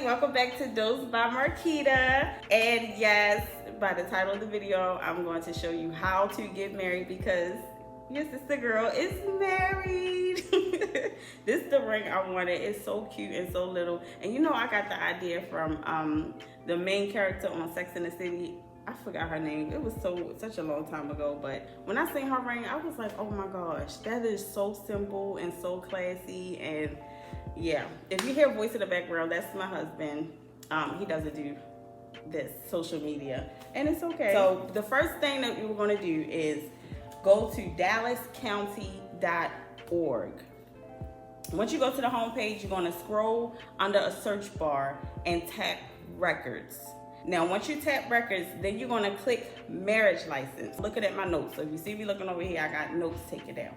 welcome back to Dose by Marquita. And yes, by the title of the video, I'm going to show you how to get married because your sister girl is married. This is the ring I wanted. It's so cute and so little. And you know, I got the idea from the main character on Sex and the City. I forgot her name. It was such a long time ago, but when I seen her ring, I was like, oh my gosh, that is so simple and so classy. And yeah, if you hear a voice in the background, that's my husband. He doesn't do this social media, and it's okay. So the first thing that we're going to do is go to dallascounty.org. Once you go to the home page, you're going to scroll under a search bar and tap records. Now, once you tap records, then you're going to click marriage license. Looking at my notes. So if you see me looking over here, I got notes taken down.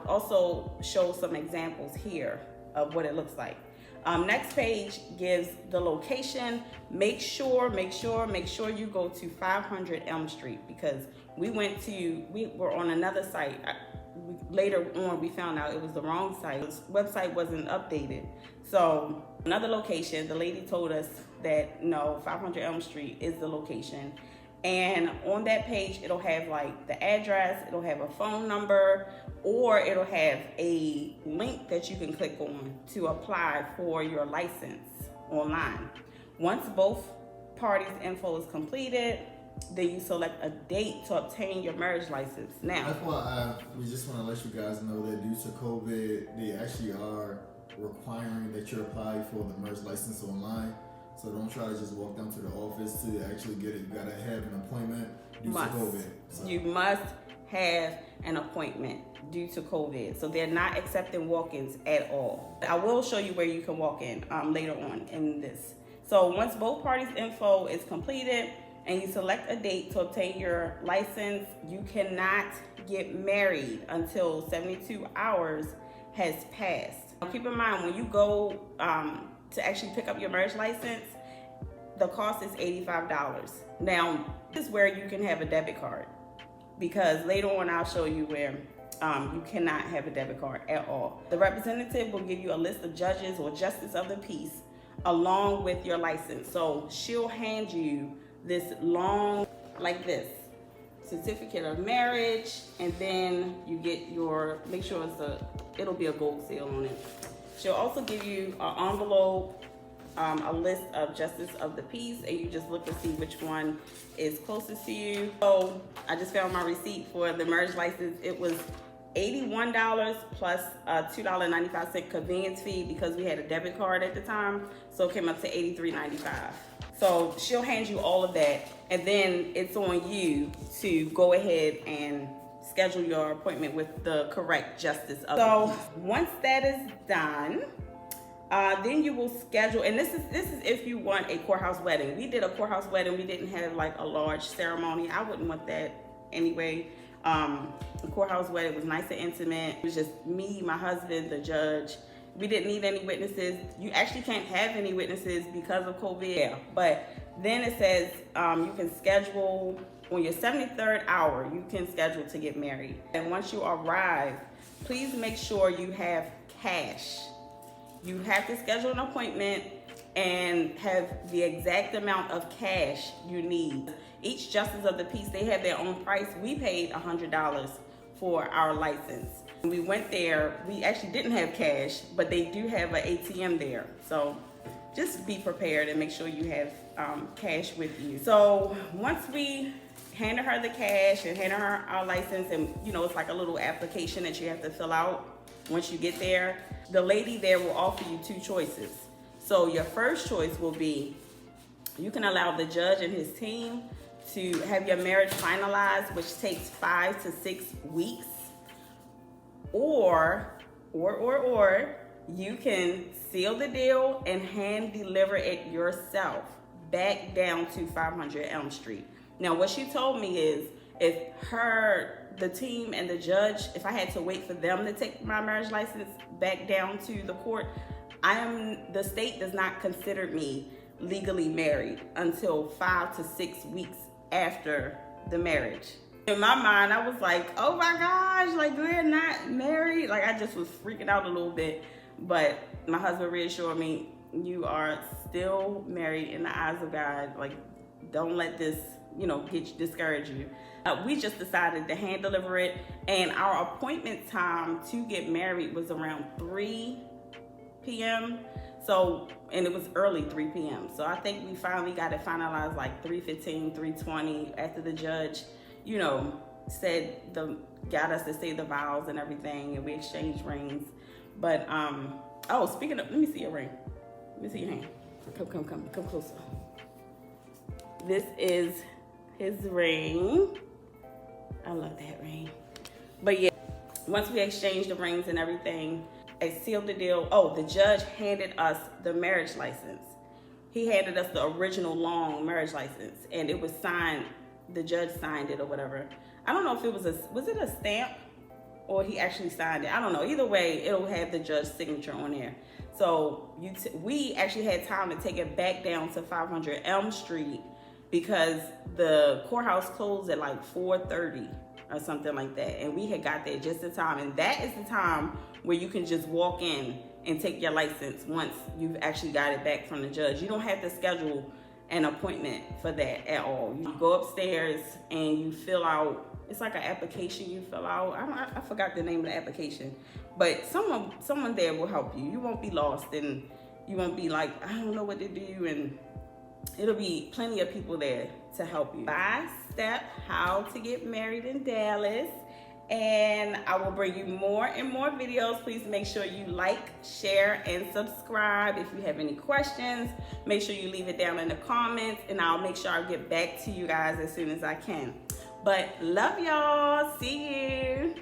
Also show some examples here of what it looks like. Next page gives the location. Make sure you go to 500 Elm Street because we were on another site. Later on, we found out it was the wrong site. The website wasn't updated. So another location, the lady told us that no, 500 Elm Street is the location. And on that page, it'll have like the address, it'll have a phone number, or it'll have a link that you can click on to apply for your license online. Once both parties' info is completed, then you select a date to obtain your marriage license. Now, that's why we just want to let you guys know that due to COVID, they actually are requiring that you apply for the marriage license online. So don't try to just walk down to the office to actually get it. You gotta have an appointment due to COVID. So. You must have an appointment due to COVID. So they're not accepting walk-ins at all. I will show you where you can walk in later on in this. So once both parties' info is completed and you select a date to obtain your license, you cannot get married until 72 hours has passed. Now, keep in mind, when you go to actually pick up your marriage license, the cost is $85. Now, this is where you can have a debit card because later on I'll show you where you cannot have a debit card at all. The representative will give you a list of judges or justice of the peace along with your license. So she'll hand you this long, like this, certificate of marriage, and then you get your, make sure it'll be a gold seal on it. She'll also give you an envelope, a list of justice of the peace, and you just look to see which one is closest to you. So I just found my receipt for the marriage license. It was $81 plus a $2.95 convenience fee because we had a debit card at the time. So it came up to $83.95. So she'll hand you all of that, and then it's on you to go ahead and schedule your appointment with the correct justice of the peace. Once that is done, then you will schedule, and this is if you want a courthouse wedding. We did a courthouse wedding. We didn't have like a large ceremony. I wouldn't want that anyway. The courthouse wedding was nice and intimate. It was just me, my husband, the judge. We didn't need any witnesses. You actually can't have any witnesses because of COVID. Yeah. But then it says you can schedule on your 73rd hour, you can schedule to get married. And once you arrive, please make sure you have cash. You have to schedule an appointment and have the exact amount of cash you need. Each justice of the peace, they have their own price. We paid $100 for our license. When we went there, we actually didn't have cash, but they do have an ATM there. So just be prepared and make sure you have cash with you. So once we handed her the cash and handed her our license, and you know, it's like a little application that you have to fill out once you get there, the lady there will offer you two choices. So your first choice will be, you can allow the judge and his team to have your marriage finalized, which takes 5 to 6 weeks. Or you can seal the deal and hand deliver it yourself back down to 500 Elm Street. Now, what she told me is if the team and the judge, if I had to wait for them to take my marriage license back down to the court, the state does not consider me legally married until 5 to 6 weeks after the marriage. In my mind, I was like, oh my gosh, like we're not married. Like I just was freaking out a little bit, but my husband reassured me You are still married in the eyes of God. Like, don't let this, discourage you. We just decided to hand deliver it, and our appointment time to get married was around 3 p.m. So, and it was early 3 p.m. So I think we finally got it finalized like 3:15, 3:20 after the judge, got us to say the vows and everything, and we exchanged rings. But speaking of, let me see your ring. Let me see your hand. Come closer. This is his ring. I love that ring. But yeah, once we exchanged the rings and everything, I sealed the deal. Oh, the judge handed us the marriage license. He handed us the original long marriage license, and it was signed. The judge signed it or whatever. I don't know if it was it a stamp or he actually signed it. I don't know. Either way, it'll have the judge's signature on there. So we actually had time to take it back down to 500 Elm Street because the courthouse closed at like 4:30 or something like that. And we had got there just in time. And that is the time where you can just walk in and take your license once you've actually got it back from the judge. You don't have to schedule an appointment for that at all. You go upstairs and you fill out, it's like an application you fill out. I forgot the name of the application, but someone there will help you. You won't be lost, and you won't be like, I don't know what to do, and it'll be plenty of people there to help you. By step, how to get married in Dallas. And I will bring you more and more videos. Please make sure you like, share, and subscribe. If you have any questions, make sure you leave it down in the comments, and I'll make sure I get back to you guys as soon as I can. But love y'all. See you.